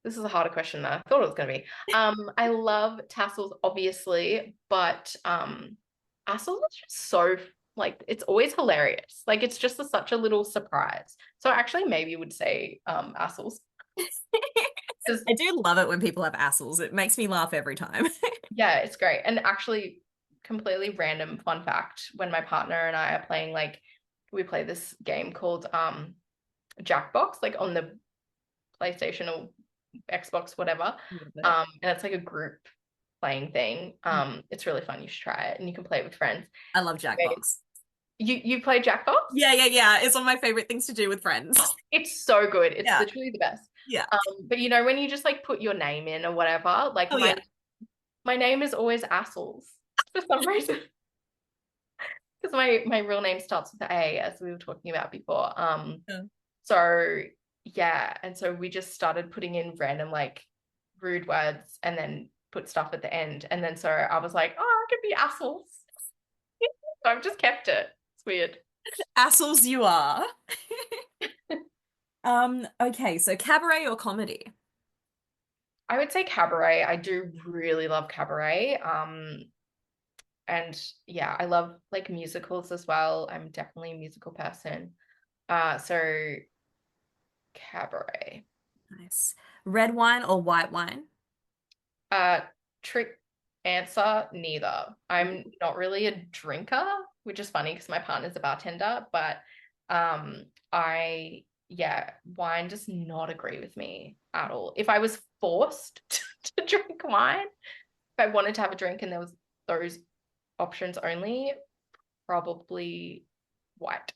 this is a harder question than I thought it was going to be. I love tassels, obviously, but tassels are just so, like, it's always hilarious. Like, it's just such a little surprise. So I actually maybe would say tassels. Because, I do love it when people have assels. It makes me laugh every time. yeah, it's great. And actually, completely random fun fact, when my partner and I are playing, like, we play this game called Jackbox, like on the PlayStation or Xbox, whatever. Love it. And it's like a group playing thing. It's really fun. You should try it, and you can play it with friends. I love Okay. Jackbox. You play Jackbox? Yeah, yeah, yeah. It's one of my favorite things to do with friends. It's so good. It's Yeah, literally the best. yeah. But when you just like put your name in or whatever, like Oh, yeah. my name is always Assels for some reason. Because my real name starts with A, as we were talking about before. Yeah. So yeah, and so we just started putting in random like rude words and then put stuff at the end. And then so I was like, oh, I could be assholes. So I've just kept it. It's weird. Assels you are. Okay, so cabaret or comedy? I would say cabaret. I do really love cabaret. And yeah, I love like musicals as well. I'm definitely a musical person. So cabaret. Nice. Red wine or white wine? Uh, Trick answer, neither. I'm not really a drinker, which is funny because my partner's a bartender, but yeah, wine does not agree with me at all. If I was forced to drink wine, if I wanted to have a drink and there was those options only, probably white.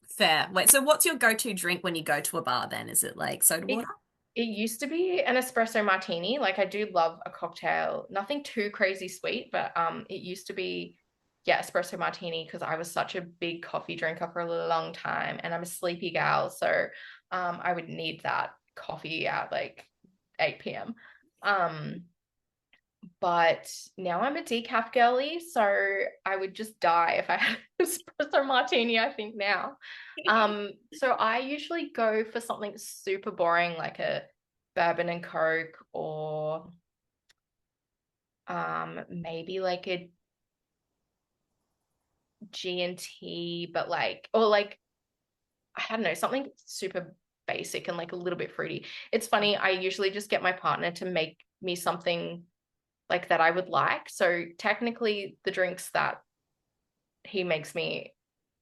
Fair. Wait, so what's your go-to drink when you go to a bar then? Is it like soda It water? it used to be an espresso martini. Like I do love a cocktail, nothing too crazy sweet, but it used to be yeah, espresso martini because I was such a big coffee drinker for a long time and I'm a sleepy gal, so I would need that coffee at like 8 p.m. Um But now I'm a decaf girly, so I would just die if I had an espresso martini, I think now. So I usually go for something super boring like a bourbon and Coke, or maybe like a G&T, but like, or like, I don't know, something super basic and like a little bit fruity. It's funny, I usually just get my partner to make me something like that I would like. So technically the drinks that he makes me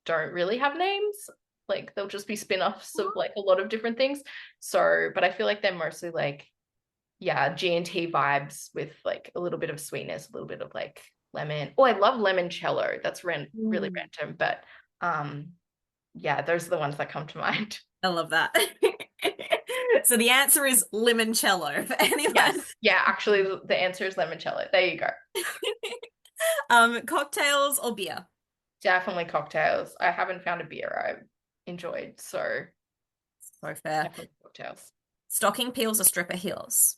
don't really have names. Like they'll just be spin-offs of like a lot of different things. So, but I feel like they're mostly like, yeah, G&T vibes with like a little bit of sweetness, a little bit of like lemon. Oh, I love limoncello. That's really Mm. random, but um yeah, those are the ones that come to mind. I love that. So the answer is limoncello for anyone. Yes. Yeah, actually the answer is limoncello. There you go. Cocktails or beer? Definitely cocktails. I haven't found a beer I've enjoyed, so So fair. definitely cocktails. Stocking peels or stripper heels?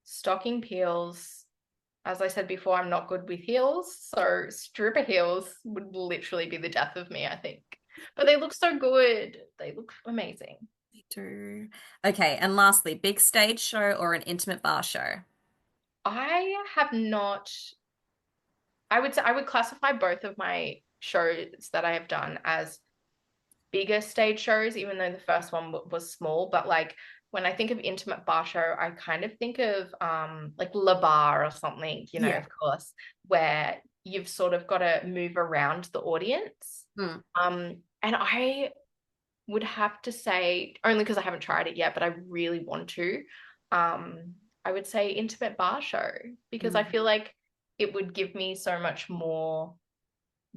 Stocking peels, as I said before, I'm not good with heels, so stripper heels would literally be the death of me, I think. But they look so good. They look amazing. Me too. Okay, and lastly, big stage show or an intimate bar show? I have not, I would say I would classify both of my shows that I have done as bigger stage shows, even though the first one was small. But like when I think of intimate bar show, I kind of think of like La Bar or something, Yeah. of course, where you've sort of got to move around the audience. Mm. And I would have to say, only because I haven't tried it yet, but I really want to. I would say intimate bar show, because I Mm. feel like it would give me so much more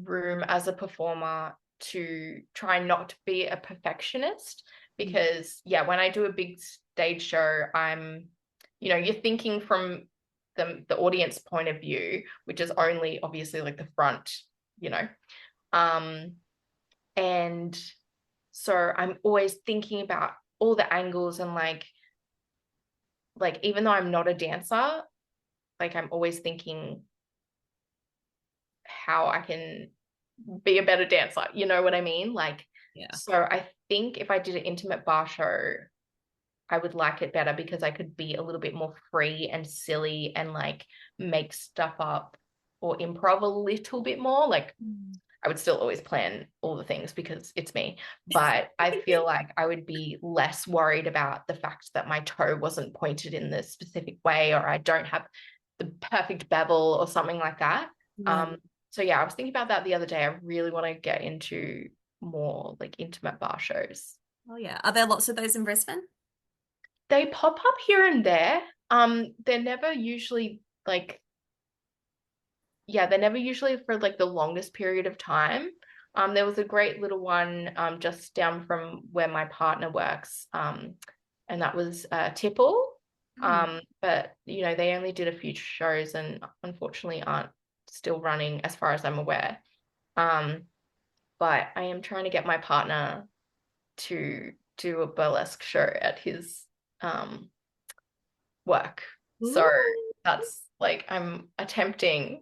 room as a performer to try not to be a perfectionist. Mm. Because yeah, when I do a big stage show, you're thinking from the audience point of view, which is only obviously like the front, you know. um and so I'm always thinking about all the angles, and like even though I'm not a dancer, like I'm always thinking how I can be a better dancer. You know what I mean? Like, Yeah. so I think if I did an intimate bar show, I would like it better because I could be a little bit more free and silly and like make stuff up or improv a little bit more. Like, Mm. I would still always plan all the things because it's me, but I feel like I would be less worried about the fact that my toe wasn't pointed in the specific way, or I don't have the perfect bevel or something like that. Yeah. So yeah, I was thinking about that the other day. I really want to get into more like intimate bar shows. Oh yeah. Are there lots of those in Brisbane? They pop up here and there. They're never usually like, yeah, they're never usually for like the longest period of time. There was a great little one just down from where my partner works, and that was Tipple. Mm. But they only did a few shows and unfortunately aren't still running as far as I'm aware. Um, but I am trying to get my partner to do a burlesque show at his um work. So Ooh. that's like I'm attempting,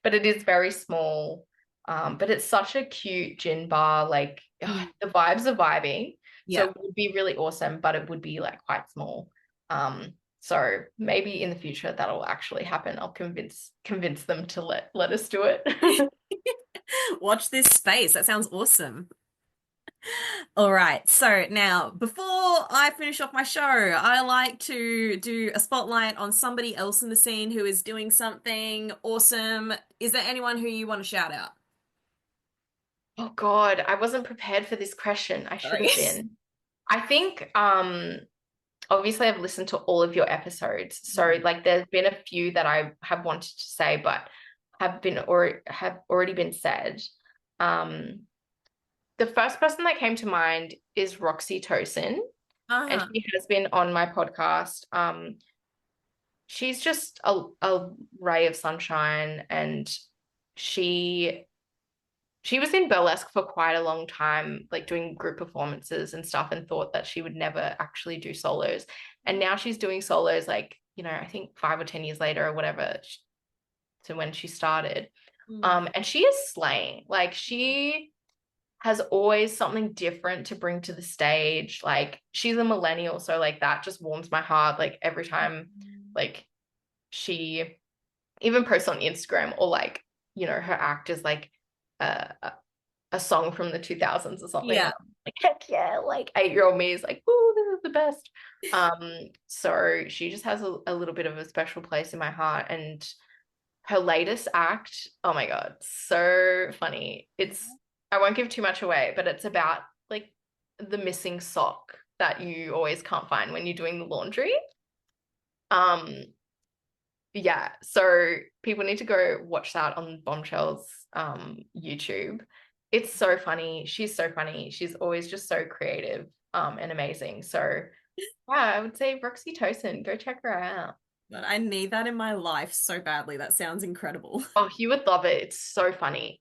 but it is very small. But it's such a cute gin bar. Like Mm. the vibes are vibing. So Yeah. it would be really awesome, but it would be like quite small. So maybe in the future that'll actually happen. I'll convince them to let us do it. Watch this space. That sounds awesome. All right. So now, before I finish off my show, I like to do a spotlight on somebody else in the scene who is doing something awesome. Is there anyone who you want to shout out? Oh God, I wasn't prepared for this question. I should Sorry. have been. I think obviously I've listened to all of your episodes. So like there's been a few that I have wanted to say but have already been said. Um the first person that came to mind is Roxy Tosin, and Uh-huh. she has been on my podcast. She's just a ray of sunshine, and she she was in burlesque for quite a long time, like doing group performances and stuff, and thought that she would never actually do solos. And now she's doing solos like I think 5 or 10 years later or whatever to when she started. Mm. And she is slaying. Like she has always something different to bring to the stage. Like she's a millennial, so like that just warms my heart. Like every time, like she even posts on Instagram or like, her act is like a song from the 2000s or something. Yeah. I'm like, heck yeah, like 8-year-old me is like, oh, this is the best. So she just has a little bit of a special place in my heart. And her latest act, oh my God, so funny. I won't give too much away, but it's about like the missing sock that you always can't find when you're doing the laundry. Um, yeah, so people need to go watch that on Bombshell's YouTube. It's so funny. She's so funny. She's always just so creative and amazing. So yeah, I would say Roxy Tosin, go check her out. But I need that in my life so badly. That sounds incredible. Oh, you would love it. It's so funny.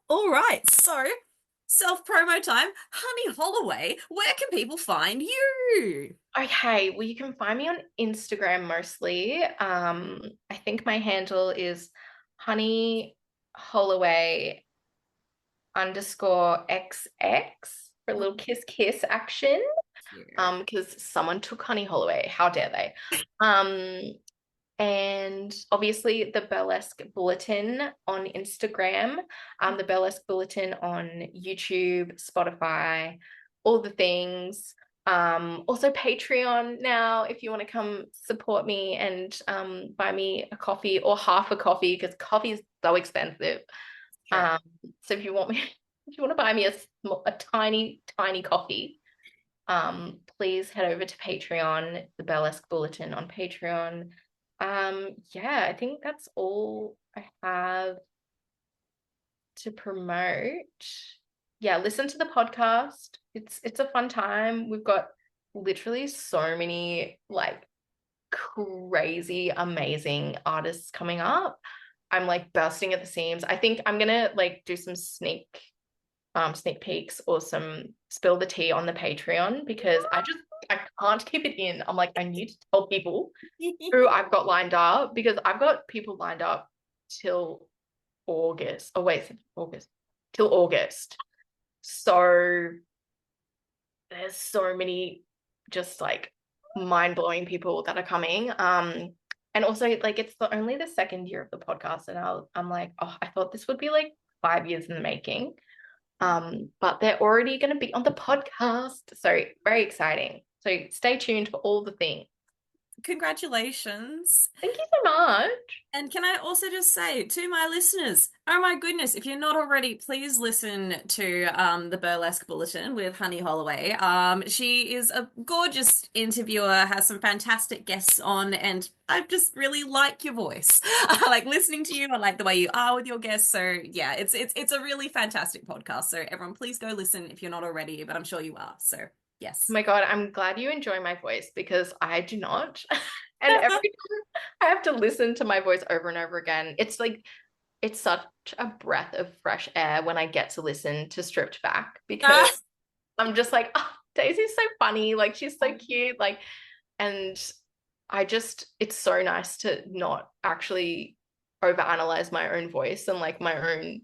All right, so self promo time. Honey Holloway, where can people find you? Okay, well, you can find me on Instagram mostly. I think my handle is Honey Holloway _XX for a little kiss kiss action. Cute. Because someone took Honey Holloway. How dare they? Um, and obviously the Burlesque Bulletin on Instagram, the Burlesque Bulletin on YouTube, Spotify, all the things. Also Patreon now, if you want to come support me and buy me a coffee or half a coffee, because coffee is so expensive. True. So if you want me, if you want to buy me a tiny, tiny coffee, please head over to Patreon, the Burlesque Bulletin on Patreon. Yeah, I think that's all I have to promote. Yeah, listen to the podcast. It's a fun time. We've got literally so many like crazy, amazing artists coming up. I'm like bursting at the seams. I think I'm gonna like do some sneak peeks or some spill the tea on the Patreon because I can't keep it in. I'm like, I need to tell people who I've got lined up because I've got people lined up till August. Oh wait, August. Till August. So there's so many just like mind-blowing people that are coming. And also like it's only the second year of the podcast, and I'm like, oh, I thought this would be like 5 years in the making. But they're already going to be on the podcast. So very exciting. So stay tuned for all the things. Congratulations. Thank you so much. And can I also just say to my listeners, oh my goodness, if you're not already, please listen to the Burlesque Bulletin with Honey Holloway. She is a gorgeous interviewer, has some fantastic guests on, and I just really like your voice. I like listening to you. I like the way you are with your guests. So yeah, it's a really fantastic podcast. So everyone, please go listen if you're not already, but I'm sure you are. So Oh yes. my God, I'm glad you enjoy my voice because I do not. And every time I have to listen to my voice over and over again, it's like it's such a breath of fresh air when I get to listen to Stripped Back because I'm just like, oh, Daisy's so funny, like she's so cute, like, and it's so nice to not actually overanalyze my own voice and like my own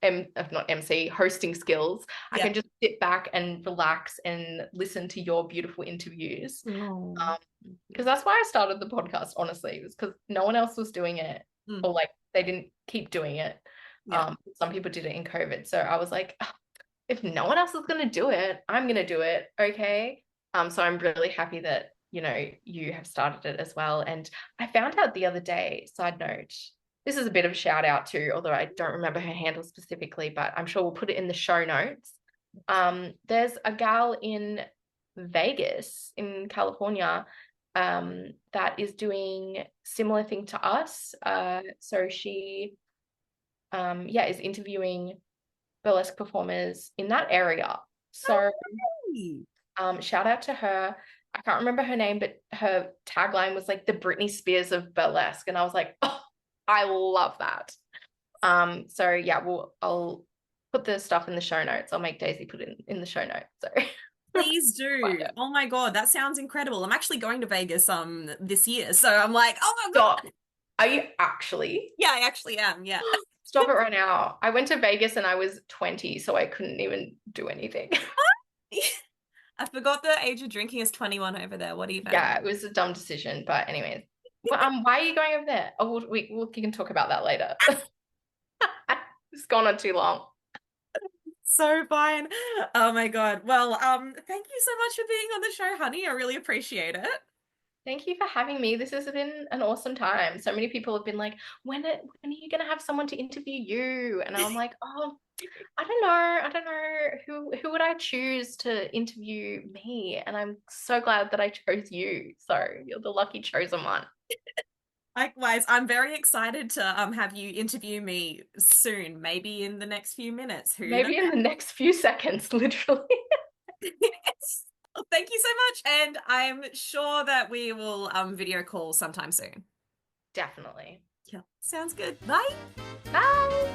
if not MC, hosting skills. I Yeah. can just sit back and relax and listen to your beautiful interviews. Oh. Because that's why I started the podcast, honestly, it was because no one else was doing it, Mm. or like they didn't keep doing it. Yeah. Some people did it in COVID. So I was like, "Oh, if no one else is gonna do it, I'm gonna do it. Okay. So I'm really happy that you have started it as well. And I found out the other day, side note, this is a bit of a shout out too, although I don't remember her handle specifically, but I'm sure we'll put it in the show notes. There's a gal in Vegas in California that is doing similar thing to us. So she yeah, is interviewing burlesque performers in that area. So Hey. shout out to her. I can't remember her name, but her tagline was like the Britney Spears of burlesque. And I was like, oh, I love that. So yeah, I'll put the stuff in the show notes. I'll make Daisy put it in the show notes. So Please But do. yeah, Oh my God, that sounds incredible. I'm actually going to Vegas this year, so I'm like, oh my stop. God. Are you actually? Yeah, I actually am. Yeah. Stop it right now. I went to Vegas and I was 20, so I couldn't even do anything. I forgot the age of drinking is 21 over there. What even? Yeah, it was a dumb decision. But anyways, well, why are you going over there? Oh, we can talk about that later. It's gone on too long. So fine. Oh my God. Well, thank you so much for being on the show, honey. I really appreciate it. Thank you for having me. This has been an awesome time. So many people have been like, when are you gonna have someone to interview you? And I'm like, oh, I don't know. I don't know who would I choose to interview me? And I'm so glad that I chose you. So you're the lucky chosen one. Likewise, I'm very excited to have you interview me soon, maybe in the next few minutes. Who knows? Maybe in the next few seconds, literally. Well, thank you so much, and I'm sure that we will video call sometime soon. Definitely. Yeah, sounds good. Bye. Bye.